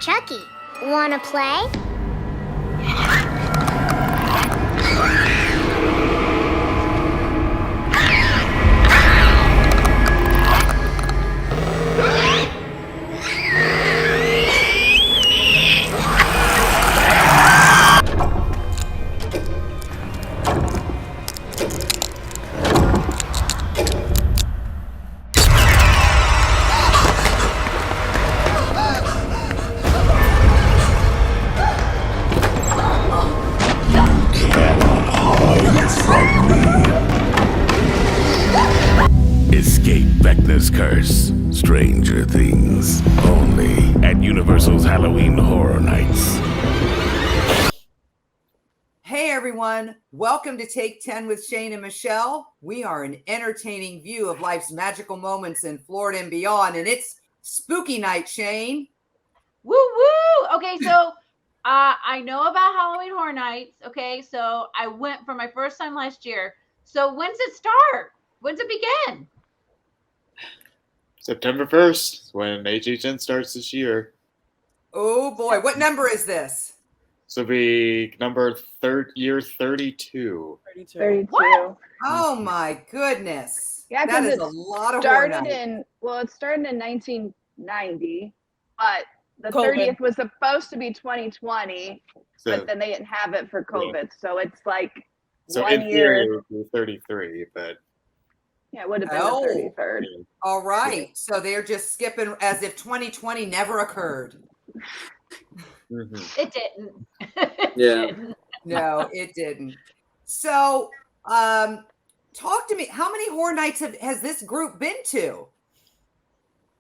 Chucky. Wanna play? Escape Vecna's curse. Stranger things. Only at Universal's Halloween Horror Nights. Hey everyone, welcome to Take 10 with Shane and Michelle. We are an entertaining view of life's magical moments in Florida and beyond, and it's spooky night, Shane. Woo woo! Okay, so I know about Halloween Horror Nights. Okay, so I went for my first time last year. So when's it start? When's it begin? September 1st, when HHN starts this year. Oh boy, what number is this? This will be year 32. 32. What? Oh my goodness. Yeah, that is it a lot of horror nights. it started in 1990, but the COVID. 30th was supposed to be 2020, but then they didn't have it for COVID. So it's like So 1 in year. theory, it would be 33, but Yeah, it would have been Oh. the 33rd. All right, so they're just skipping as if 2020 never occurred. It didn't. Yeah. No, it didn't. So, talk to me. How many horror nights has this group been to?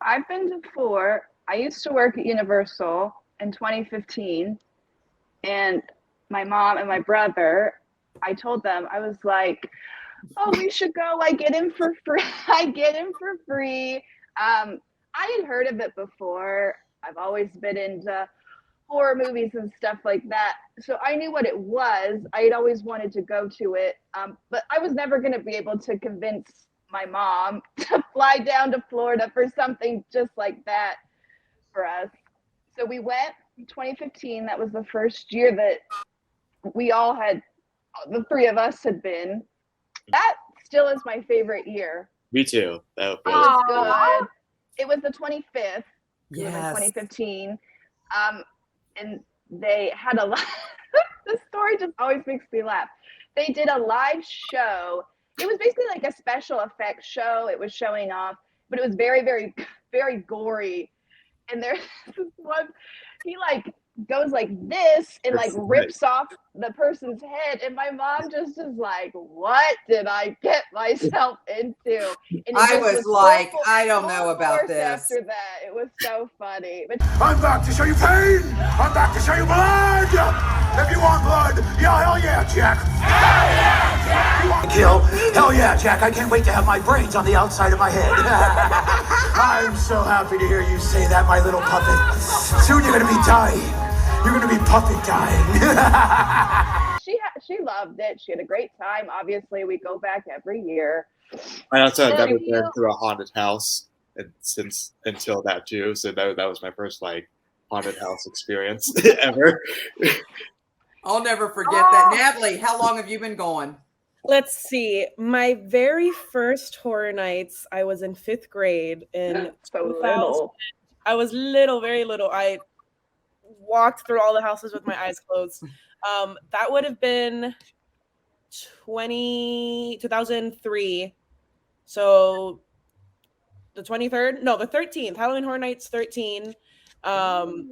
I've been to 4. I used to work at Universal in 2015, and my mom and my brother, I told them, I was like, oh, we should go. I get in for free. I had heard of it before. I've always been into horror movies and stuff like that. So I knew what it was. I had always wanted to go to it. But I was never going to be able to convince my mom to fly down to Florida for something just like that for us. So we went in 2015. That was the first year that we all had, the 3 of us had been. That still is my favorite year. me too. That It was good. It was the 25th. It was in 2015. And they had a lot. The story just always makes me laugh. They did a live show. It was basically like a special effects show. It was showing off, but it was very, very, very gory. And there's this one, he like goes like this and like rips off the person's head, and my mom just is like, what did I get myself into? And I was like, I don't know about this. After that, it was so funny. But I'm back to show you pain! I'm back to show you blood! If you want blood, yeah, hell yeah, Jack! Hell yeah, Jack! You want kill? Hell yeah, Jack! I can't wait to have my brains on the outside of my head. I'm so happy to hear you say that, my little puppet. Soon you're gonna be dying. You're gonna be puppet dying. she loved it. She had a great time. Obviously, we go back every year. I also have never been through a haunted house until that too. So that was my first like haunted house experience ever. I'll never forget that. Natalie, how long have you been going? Let's see. My very first horror nights, I was in 5th grade in So 2000. little. I was little, very little. I walked through all the houses with my eyes closed. That would have been 2003. So the 23rd? No, the 13th. Halloween Horror Nights 13,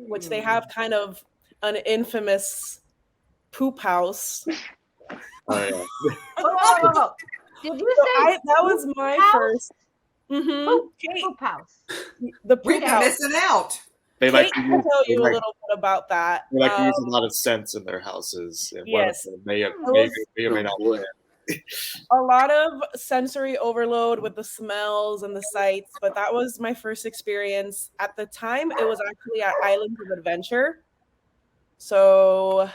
which they have kind of an infamous poop house. Oh, yeah. Whoa. Did you say that was my house? first Poop house. The We've poop been house. missing out. They like Kate to can use, tell they you a like, little bit about that. they like to use a lot of scents in their houses. And Yes. one of them may or may not boy. A lot of sensory overload with the smells and the sights, but that was my first experience. At the time, it was actually at Islands of Adventure. So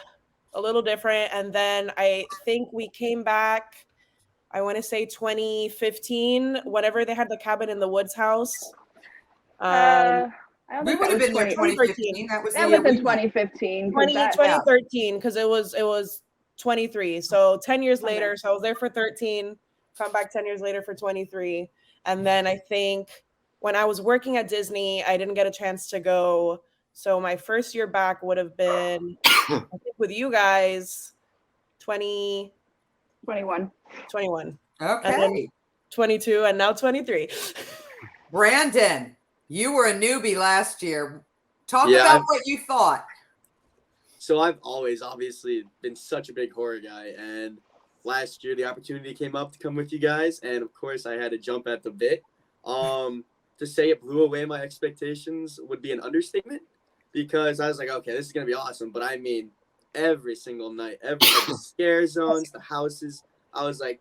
a little different. And then I think we came back, I want to say 2015, whenever they had the Cabin in the Woods house. We would have been there 2015. That was in the 2015. 2013, because it was 23. So 10 years later. So I was there for 13, come back 10 years later for 23. And then I think when I was working at Disney, I didn't get a chance to go. So my first year back would have been, I think with you guys, 21. Okay. And then 22 and now 23. Brandon, you were a newbie last year. Talk about what you thought. So I've always obviously been such a big horror guy, and last year the opportunity came up to come with you guys, and of course I had to jump at the bit. To say it blew away my expectations would be an understatement, because I was like, okay, this is gonna be awesome. But I mean, every single night, every scare zones, the houses, I was like,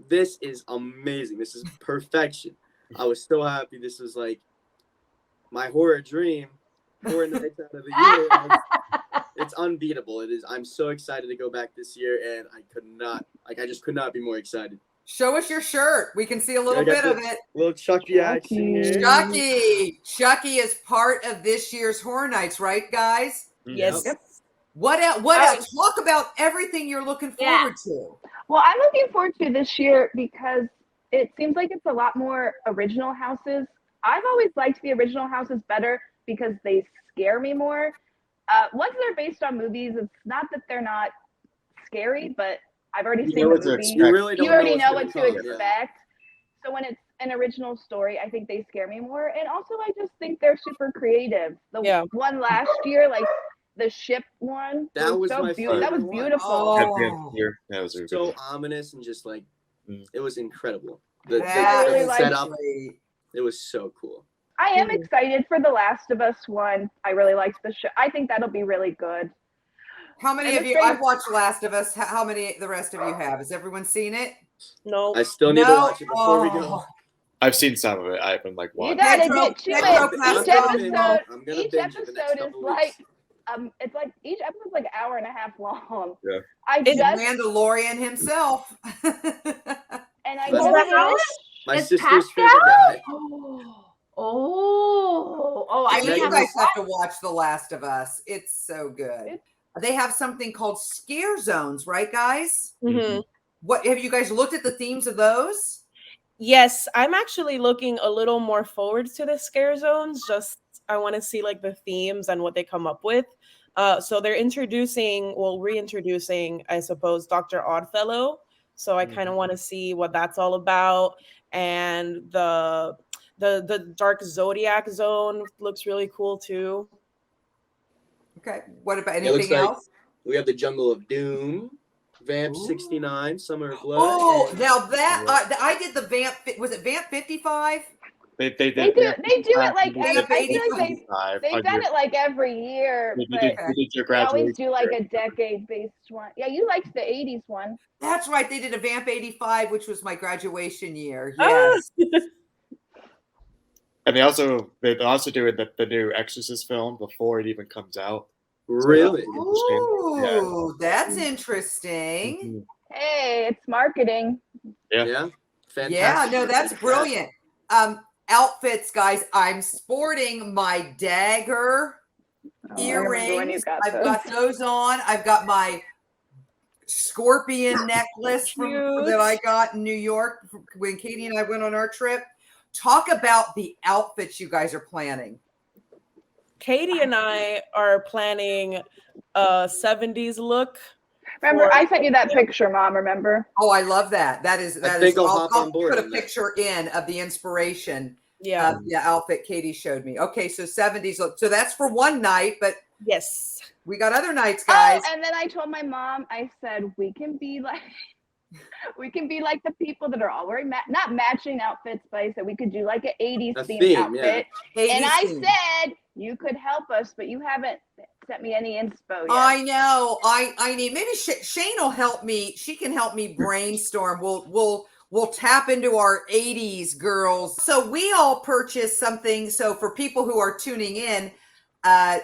this is amazing. This is perfection. I was so happy. This was like my horror dream. 4 nights out of the year. It's unbeatable. It is. I'm so excited to go back this year, and I just could not be more excited. Show us your shirt. We can see a little bit of it. Little Chucky action here. Chucky is part of this year's Horror Nights, right, guys? Yes. Yep. What else? Talk about everything you're looking forward to. Well, I'm looking forward to this year because it seems like it's a lot more original houses. I've always liked the original houses better because they scare me more. Once they're based on movies, it's not that they're not scary, but I've already seen the movie. You already know what to expect. Yeah. So when it's an original story, I think they scare me more. And also, I just think they're super creative. The one last year, like the ship one, that was so my beautiful. That was beautiful. Oh. That was so ominous and just like it was incredible. The setup, it was so cool. I am excited for The Last of Us one. I really liked the show. I think that'll be really good. How many of you? I've watched Last of Us. How many the rest of you have? Has everyone seen it? No. I still need to watch it before we go. I've seen some of it. I haven't like watched. You gotta get to it. Each episode is like it's like each episode's like an hour and a half long. Yeah. It's Mandalorian himself. And I my sister's favorite guy. I think you guys have to watch The Last of Us. It's so good. They have something called scare zones, right, guys? Mm-hmm. What have you guys looked at the themes of those? Yes, I'm actually looking a little more forward to the scare zones. Just I want to see like the themes and what they come up with. So they're reintroducing, I suppose, Dr. Oddfellow. So I kind of want to see what that's all about. And the Dark Zodiac zone looks really cool too. Okay. What about anything else? We have the Jungle of Doom, Vamp 69, Summer of Blood. Oh, now that I did the Vamp. Was it Vamp 55? They do it like I feel like they've done it like every year. They always do like a decade-based one. Yeah, you liked the 80s one. That's right. They did a Vamp 85, which was my graduation year. Yes. And they're also doing the new Exorcist film before it even comes out. Really? Oh, that's interesting. Mm-hmm. Hey, it's marketing. Yeah. Fantastic. Yeah, no, that's brilliant. Outfits, guys. I'm sporting my dagger earrings. I've got those on. I've got my scorpion necklace that I got in New York when Katie and I went on our trip. Talk about the outfits you guys are planning. Katie and I are planning a 70s look. Remember, I sent you that picture, Mom, remember? Oh, I love that. I'll put a picture in of the inspiration of the outfit Katie showed me. Okay, so 70s look. So that's for one night, but yes, we got other nights, guys. Oh, and then I told my mom, I said, we can be like the people that are all wearing not matching outfits, but I said we could do like an 80s themed outfit. Yeah. And I said you could help us, but you haven't sent me any inspo yet. I know. I need maybe Shane will help me. She can help me brainstorm. We'll tap into our 80s girls. So we all purchased something. So for people who are tuning in,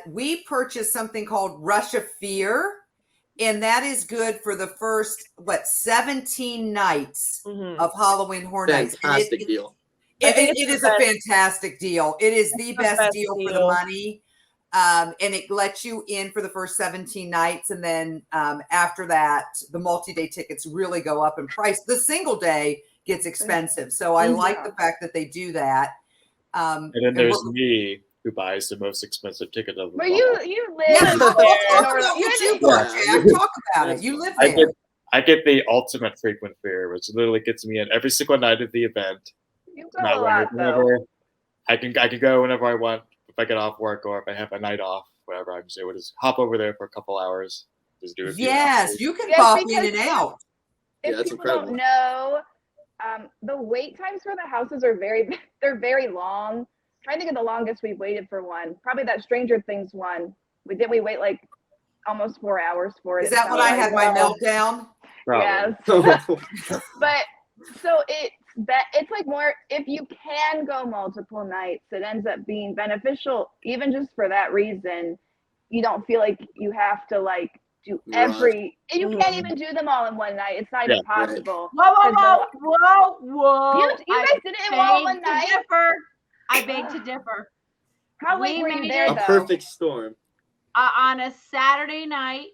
we purchased something called Rush of Fear. And that is good for the first, 17 nights of Halloween Horror Nights. Fantastic deal. It is a fantastic deal. It is the best deal for the money. And it lets you in for the first 17 nights. And then after that, the multi-day tickets really go up in price. The single day gets expensive. So I like the fact that they do that. And then there's me, who buys the most expensive ticket of the Well, you live Yeah, talk about it. You live there. I get the ultimate frequent fare, which literally gets me in every single night of the event. You go a lot, I can go whenever I want. If I get off work or if I have a night off, whatever, I'm just able to just hop over there for a couple hours. Just do it. Yes, you can pop in and out. If that's people incredible. don't know, the wait times for the houses are very long. I'm trying to think of the longest we've waited for one. Probably that Stranger Things one. We wait like almost 4 hours for it. Is that when I had my meltdown? Yes. But so it's like more, if you can go multiple nights, it ends up being beneficial even just for that reason. You don't feel like you have to like do you can't even do them all in one night. It's not even possible. Whoa. You guys did it in one night? I beg to differ. How late were you there, though? A perfect storm. On a Saturday night,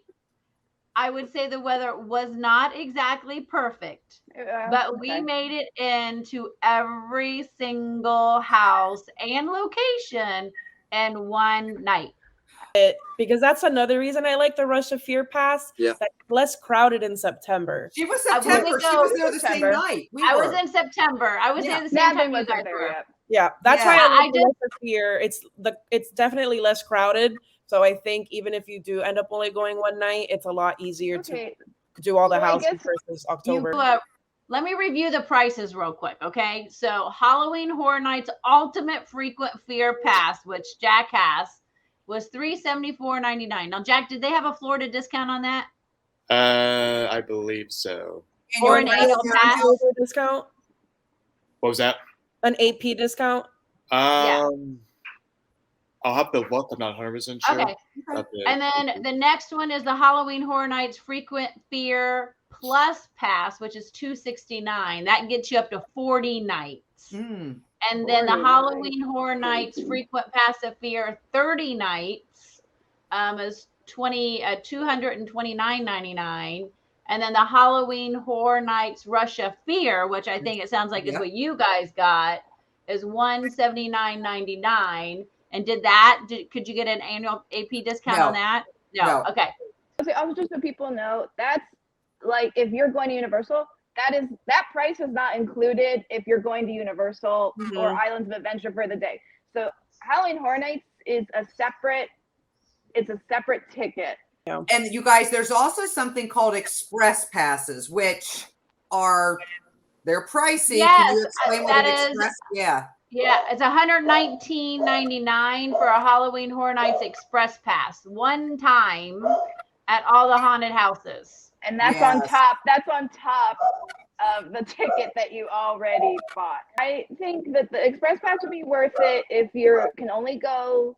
I would say the weather was not exactly perfect, but we made it into every single house and location in one night. Because that's another reason I like the Rush of Fear Pass. Yeah. That's less crowded in September. She was September. She was there the same night. I was in September. I was there the same time you guys were. Yeah, that's why I like the Rush of Fear. It's definitely less crowded. So I think even if you do end up only going one night, it's a lot easier to do all the houses versus October. Let me review the prices real quick, okay? So Halloween Horror Nights Ultimate Frequent Fear Pass, which Jack has, was $374.99. Now, Jack, did they have a Florida discount on that? I believe so. Or an annual pass discount? What was that? An AP discount? I'll have to look. I'm not 100% sure. Okay. And then the next one is the Halloween Horror Nights Frequent Fear Plus Pass, which is $269. That gets you up to 40 nights. And then the Halloween Horror Nights Frequent Pass of Fear 30 nights is $229.99. And then the Halloween Horror Nights Rush of Fear, which I think it sounds like is what you guys got, is $179.99. And could you get an annual AP discount on that? No. Okay. Also, just so people know, that's like if you're going to Universal, that price is not included if you're going to Universal or Islands of Adventure for the day. So Halloween Horror Nights is a separate ticket. Yeah. And you guys, there's also something called express passes, which they're pricey. Yes, can you explain what an express? Yeah, it's $119.99 for a Halloween Horror Nights Express Pass, one time at all the haunted houses. And that's on top. That's on top of the ticket that you already bought. I think that the Express Pass would be worth it if you can only go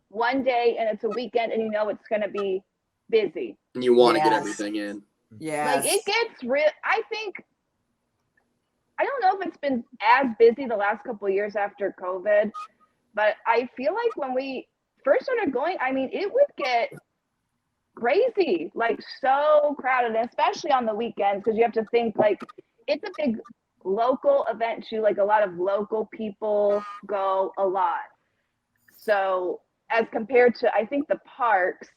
one day and it's a weekend and you know it's going to be busy. And you want to get everything in. Yeah. Like it gets real. I don't know if it's been as busy the last couple of years after COVID, but I feel like when we first started going, I mean, it would get crazy, like so crowded, especially on the weekends, because you have to think like it's a big local event too. Like a lot of local people go a lot. So as compared to, I think the parks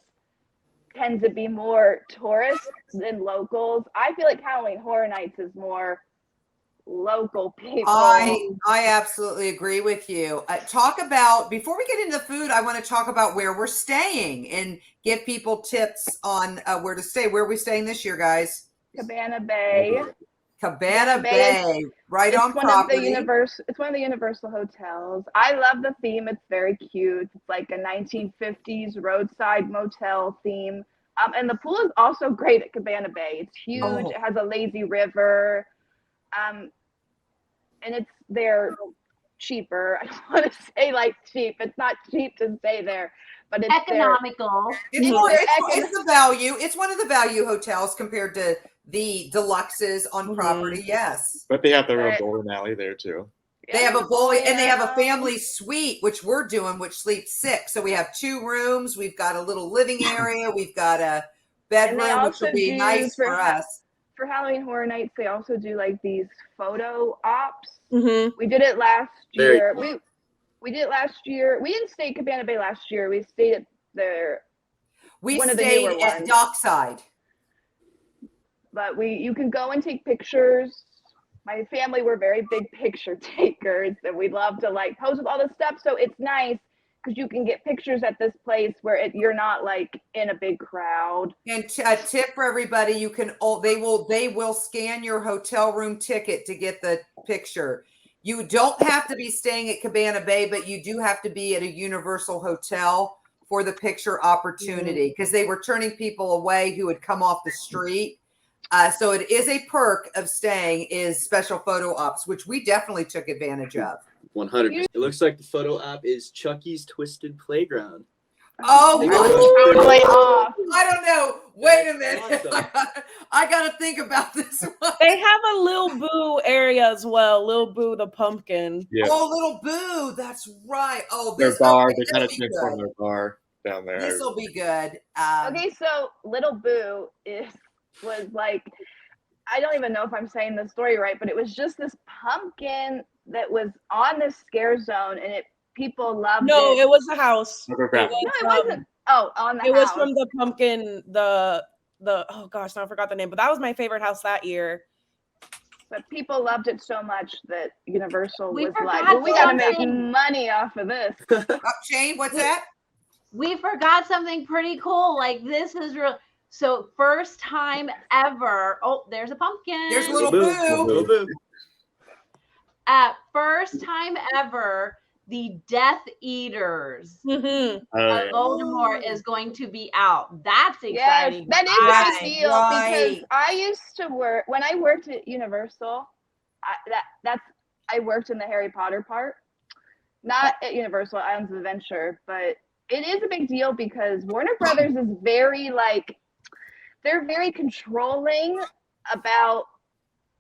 tend to be more tourists than locals. I feel like Halloween Horror Nights is more local people. I absolutely agree with you. Before we get into food, I want to talk about where we're staying and give people tips on where to stay. Where are we staying this year, guys? Cabana Bay. Cabana Bay, right on property. It's one of the Universal hotels. I love the theme. It's very cute. It's like a 1950s roadside motel theme. And the pool is also great at Cabana Bay. It's huge. It has a lazy river. And they're cheaper. I don't want to say like cheap. It's not cheap to stay there, but it's economical. It's the value. It's one of the value hotels compared to the deluxes on property. Yes, but they have their own bowling alley there too. They have a bowling and they have a family suite, which we're doing, which sleeps 6. So we have 2 rooms. We've got a little living area. We've got a bedroom, which will be nice for us. For Halloween Horror Nights, they also do like these photo ops. Mm-hmm. We did it last Very year. cool. We did it last year. We didn't stay at Cabana Bay last year. We stayed at We one of the stayed newer at ones. Dockside. But you can go and take pictures. My family were very big picture takers, and we love to like pose with all this stuff. So it's nice because you can get pictures at this place where you're not like in a big crowd. And a tip for everybody: you can they will scan your hotel room ticket to get the picture. You don't have to be staying at Cabana Bay, but you do have to be at a Universal hotel for the picture opportunity because they were turning people away who had come off the street. So it is a perk of staying is special photo ops, which we definitely took advantage of. 100%. It looks like the photo op is Chucky's Twisted Playground. Oh, Totally off. I don't know. Wait a minute. Awesome. I got to think about this one. They have a Lil Boo area as well. Lil Boo the pumpkin. Yeah. Oh, Little Boo. That's right. Oh, Their this bar. okay, They kind of this'll be transformed good. their bar down there. This will be good. Okay, so Little Boo was like, I don't even know if I'm saying the story right, but it was just this pumpkin that was on this scare zone, and people loved it. No, it was the house. Okay, crap. No, it wasn't. Oh, on the It house. was from the pumpkin. The oh gosh, now I forgot the name, but that was my favorite house that year. But people loved it so much that Universal We was like, forgot well, we got to make something. money off of this. Shane, what's that? We forgot something pretty cool. Like this is real. So first time ever. Oh, there's a pumpkin. There's Little Little Boo. Boo. First time ever, the Death Eaters Mm-hmm. of Voldemort is going to be out. That's Yes, exciting. that is a Right, big deal right. because I used to work when I worked at Universal. I worked in the Harry Potter part, not at Universal Islands of Adventure, but it is a big deal because Warner Brothers is very like they're very controlling about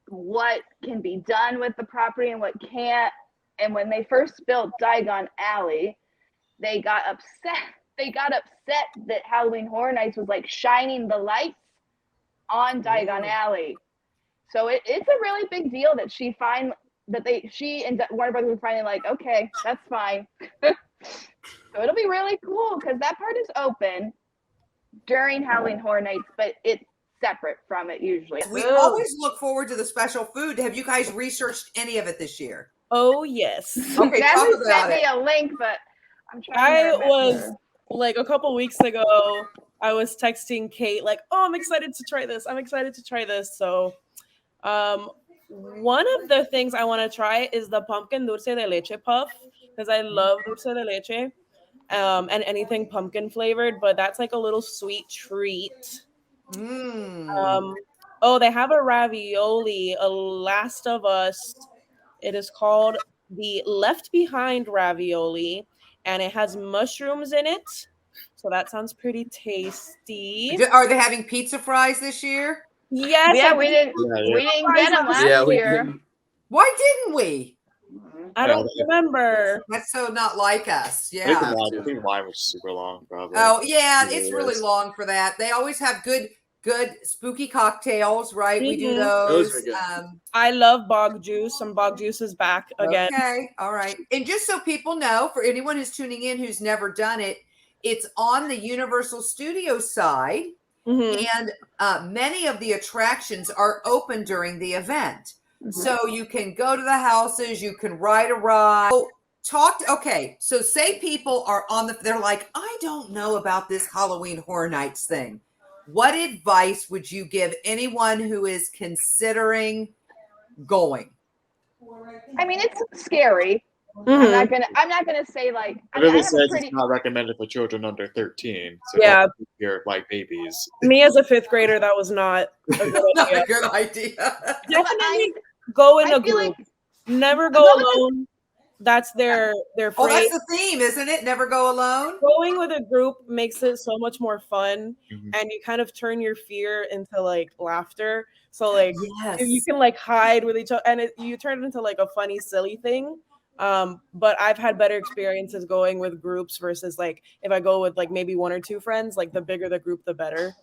what can be done with the property and what can't. And when they first built Diagon Alley, they got upset. They got upset that Halloween Horror Nights was like shining the lights on Diagon Alley. So it's a really big deal that she and Warner Brothers were finally like, okay, that's fine. So it'll be really cool because that part is open during Halloween Horror Nights, but it's separate from it usually. We always look forward to the special food. Have you guys researched any of it this year? Oh yes. Okay, talk Jasmine about sent me it. a link, but I'm trying I to remember. was like a couple weeks ago, I was texting Kate like, "Oh, I'm excited to try this. I'm excited to try this." So, one of the things I want to try is the pumpkin dulce de leche puff because I love dulce de leche, and anything pumpkin flavored. But that's like a little sweet treat. Oh, they have a ravioli, a Last of Us. It is called the Left Behind ravioli, and it has mushrooms in it. So that sounds pretty tasty. Are they having pizza fries this year? Yes. Yeah, we didn't get them last year. Why didn't we? I don't remember. That's so not like us. I Yeah. think the line was super long, probably. Oh yeah, Yeah, it's it really is. long for that. They always have good spooky cocktails, right? We do Mhm. those. Those are good. I love bog juice. Some bog juice is back again. Okay, all right. And just so people know, for anyone who's tuning in who's never done it, it's on the Universal Studios side, Mhm. and many of the attractions are open during the event. So you can go to the houses, you can ride a ride. Okay, so say people are they're like, I don't know about this Halloween Horror Nights thing. What advice would you give anyone who is considering going? I mean, it's scary. Mhm. I'm not gonna say like It really I have says a pretty it's not recommended for children under 13. So Yeah. don't think you're like babies. Me as a 5th grader, that was not a good Not idea. a good idea. Definitely go in I a feel group. like Never go Go with the- alone. that's their Oh, phrase. that's the theme, isn't it? Never go alone. Going with a group makes it so much more fun, Mhm. and you kind of turn your fear into like laughter. So like Yes. you can like hide with each other, and you turn it into like a funny, silly thing. But I've had better experiences going with groups versus like if I go with like maybe one or two friends. Like the bigger the group, the better.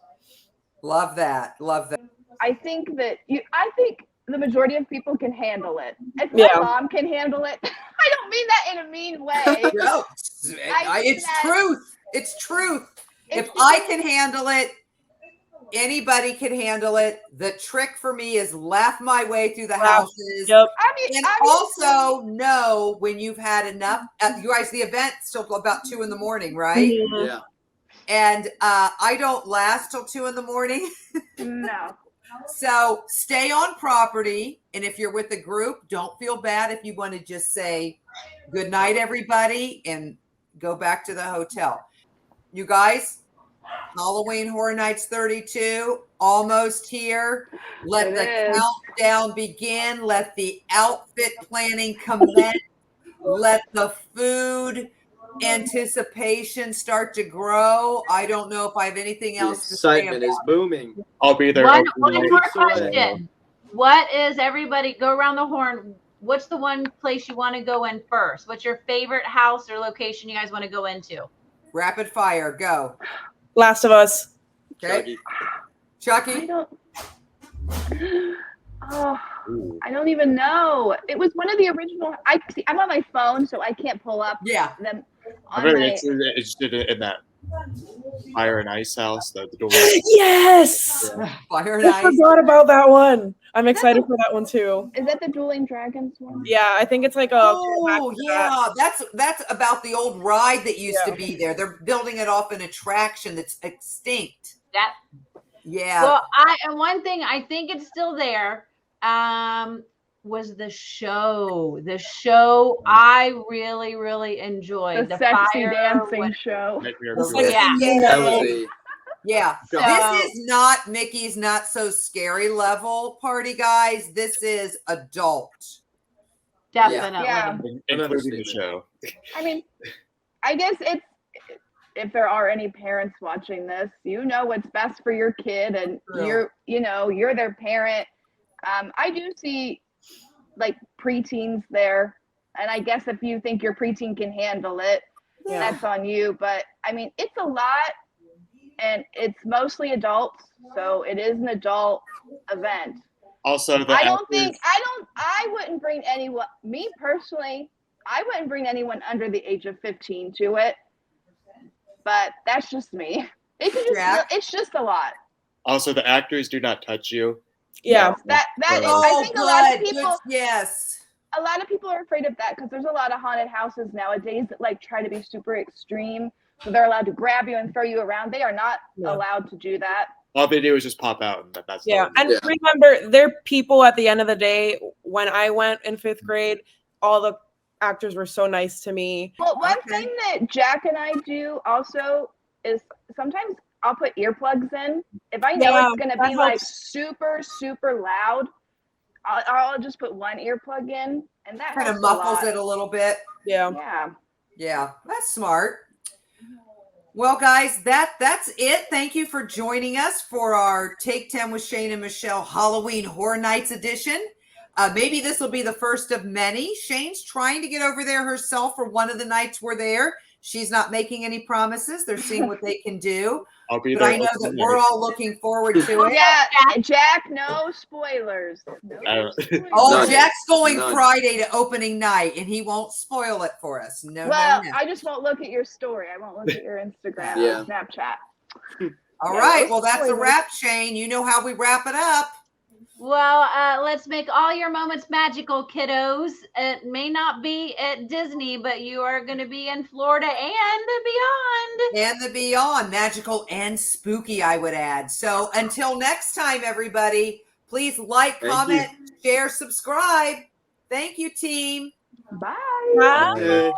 Love that. Love that. I think the majority of people can handle it. If Yeah. my mom can handle it, I don't mean that in a mean way. No, I mean it's that- truth. It's truth. It's If I can handle it, anybody can handle it. The trick for me is laugh my way through the houses. Yep. I mean, And obviously- also know when you've had enough. You guys, the event's still about 2 a.m, right? Mhm. Yeah. And I don't last till 2 a.m. No. So stay on property. And if you're with a group, don't feel bad if you want to just say good night, everybody, and go back to the hotel. You guys, Halloween Horror Nights 32, almost here. Let It the is. countdown begin. Let the outfit planning commence. Let the food anticipation start to grow. I don't know if I have anything The else to say excitement about is booming. I'll be there. One opening more night. question. What is everybody go around the horn? What's the one place you want to go in first? What's your favorite house or location you guys want to go into? rapid fire. Go. Last of Us. Okay. Chucky. I Chucky. don't. Oh, Ooh. I don't even know. It was one of the original. I'm on my phone, so I can't pull up Yeah. them I'm on very my. interested in that Fire and Ice house. The door. Yes. Fire and I ice. forgot about that one. I'm excited for that one too. Is that the Dueling Dragons one? Yeah, I think it's like a. Oh yeah, that's about the old ride that used to be there. They're building it off an attraction that's extinct. That Yeah. well, and one thing I think it's still there. Was the show. The show I really, really enjoyed. The sexy fire dancing show. Nightmare The Before Yeah. sexy That was dancing. a Yeah. So- This is not Mickey's Not So Scary level party, guys. This is adult. Definitely. Yeah. including the show. I mean, I guess it's if there are any parents watching this, you know what's best for your kid, and True. you're their parent. I do see like preteens there, and I guess if you think your preteen can handle it, that's on you. But I mean, it's a lot, and it's mostly adults, so it is an adult event. Also, I wouldn't bring anyone. Me personally, I wouldn't bring anyone under the age of 15 to it. But that's just me. It's just a lot. Also, the actors do not touch you. Yeah. That Oh, I think a lot of good. people. Yes. A lot of people are afraid of that because there's a lot of haunted houses nowadays that like try to be super extreme. So they're allowed to grab you and throw you around. They are not allowed to do that. All they do is just pop out, and that's Yeah. all. And remember, they're people at the end of the day. When I went in 5th grade, all the actors were so nice to me. Well, one thing that Jack and I do also is sometimes I'll put earplugs in. If I know it's going to be like super, super loud, I'll just put one earplug in, and that Kind of helps muffles a lot. it a little bit. Yeah. Yeah. Yeah, that's smart. Well, guys, that's it. Thank you for joining us for our Take 10 with Shane and Michelle Halloween Horror Nights edition. Maybe this will be the first of many. Shane's trying to get over there herself for one of the nights we're there. She's not making any promises. They're seeing what they can do. I'll be But there. I know that we're all looking forward to it. Yeah, Jack, no spoilers. No spoilers. Oh, None. Jack's going None. Friday to opening night, and he won't spoil it for us. No, Well, no. I just won't look at your story. I won't look at your Instagram Yeah. or Snapchat. All Yeah, right. those Well, that's a spoilers. wrap, Shane. You know how we wrap it up. Well, let's make all your moments magical, kiddos. It may not be at Disney, but you are going to be in Florida and beyond. And the beyond, magical and spooky, I would add. So until next time, everybody, please like, Thank comment, share, subscribe. Thank you, team. Bye. Bye. Okay.